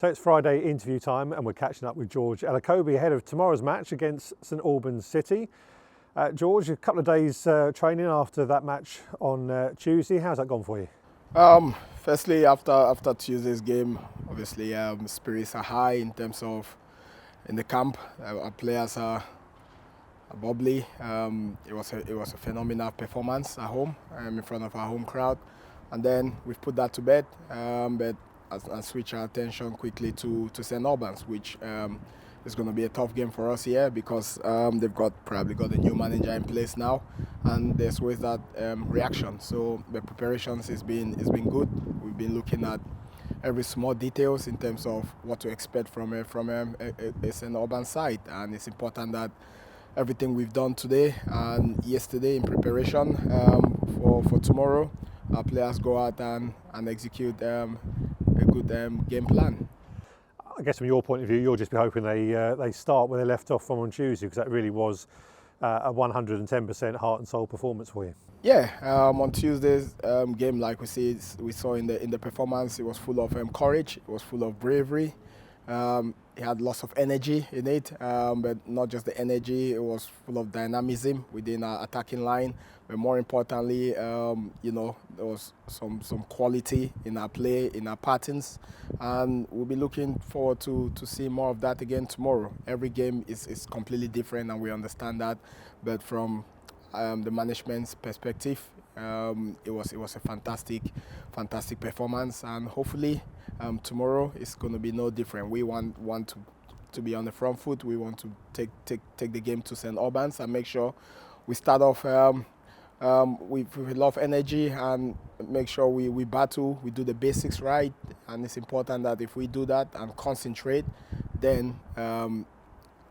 So it's Friday interview time and we're catching up with George Elokobi ahead of tomorrow's match against St Albans City. George, a couple of days training after that match on Tuesday. How's that gone for you? Firstly, after Tuesday's game, obviously spirits are high in terms of in the camp. Our players are bubbly. It was a phenomenal performance at home in front of our home crowd, and then we've put that to bed. But and switch our attention quickly to St Albans, which is going to be a tough game for us here because they've probably got a new manager in place now, and there's always that reaction. So the preparations has been good. We've been looking at every small details in terms of what to expect from a St Albans side, and it's important that everything we've done today and yesterday in preparation for tomorrow, our players go out and execute a good game plan. I guess from your point of view, you'll just be hoping they start where they left off from on Tuesday, because that really was a 110% heart and soul performance for you. Yeah, on Tuesday's game, like we saw in the performance, it was full of courage, it was full of bravery. It had lots of energy in it, but not just the energy, it was full of dynamism within our attacking line. But more importantly, there was some quality in our play, in our patterns, and we'll be looking forward to see more of that again tomorrow. Every game is completely different, and we understand that, but from the management's perspective, it was a fantastic performance, and hopefully tomorrow is going to be no different. We want to be on the front foot. We want to take the game to St Albans and make sure we start off with a lot of energy and make sure we battle, we do the basics right, and it's important that if we do that and concentrate, then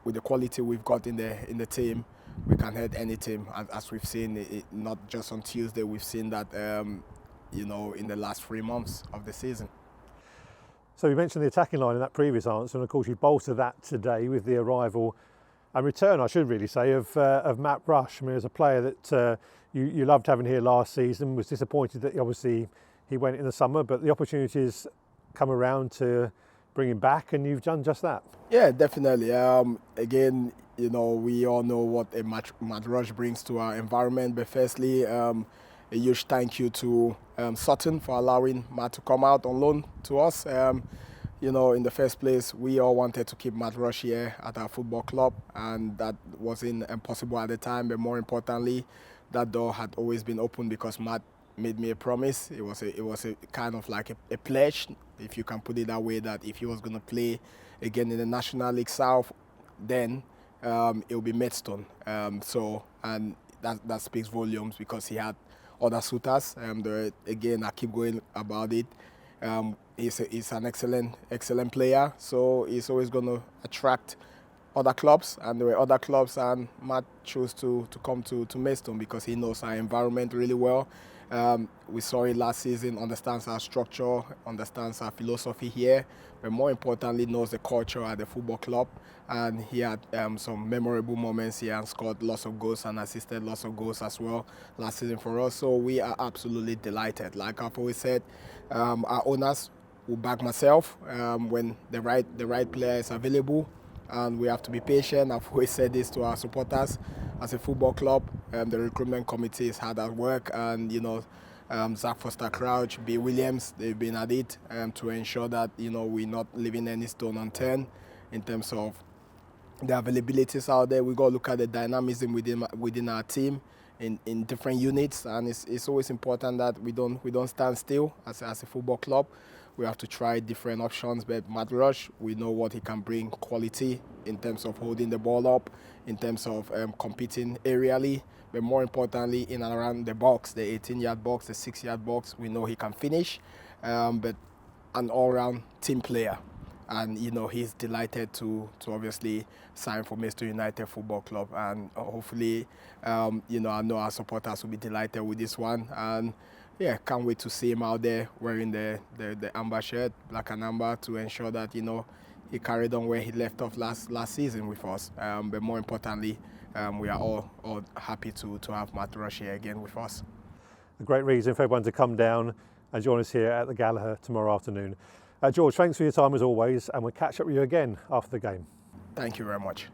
with the quality we've got in the team, we can head any team, as we've seen it, not just on Tuesday. We've seen that in the last 3 months of the season. So you mentioned the attacking line in that previous answer, and of course you bolster that today with the arrival and return, I should really say, of Matt Rush. I mean, as a player that you loved having here last season, was disappointed that obviously he went in the summer, but the opportunities come around to bring him back, and you've done just that. Yeah, definitely. Again, we all know what a Matt Rush brings to our environment, but firstly, a huge thank you to Sutton for allowing Matt to come out on loan to us. In the first place, we all wanted to keep Matt Rush here at our football club, and that wasn't possible at the time. But more importantly, that door had always been open because Matt made me a promise. It was a kind of like a pledge, if you can put it that way, that if he was going to play again in the National League South, then it will be Maidstone. And that speaks volumes because he had other suitors. Again, I keep going about it. He's an excellent player, so he's always going to attract other clubs, and there were other clubs, and Matt chose to come to Maidstone because he knows our environment really well. We saw it last season, understands our structure, understands our philosophy here, but more importantly knows the culture at the football club. And he had some memorable moments here and scored lots of goals and assisted lots of goals as well last season for us. So we are absolutely delighted. Like I've always said, our owners will back myself when the right player is available, and we have to be patient. I've always said this to our supporters. As a football club, the recruitment committee is hard at work, and Zach Foster-Crouch, B. Williams, they've been at it to ensure that we're not leaving any stone unturned in terms of the availabilities out there. We got to look at the dynamism within our team in different units, and it's always important that we don't stand still as a football club. We have to try different options, but Matt Rush, we know what he can bring, quality in terms of holding the ball up, in terms of competing aerially, but more importantly in and around the box, the 18-yard box, the 6-yard box. We know he can finish, but an all-round team player. And he's delighted to obviously sign for Maidstone United Football Club, and hopefully I know our supporters will be delighted with this one, and yeah, can't wait to see him out there wearing the amber shirt, black and amber, to ensure that he carried on where he left off last season with us. But more importantly, we are all happy to have Matt Rush here again with us. A great reason for everyone to come down and join us here at the Gallagher tomorrow afternoon. George, thanks for your time as always, and we'll catch up with you again after the game. Thank you very much.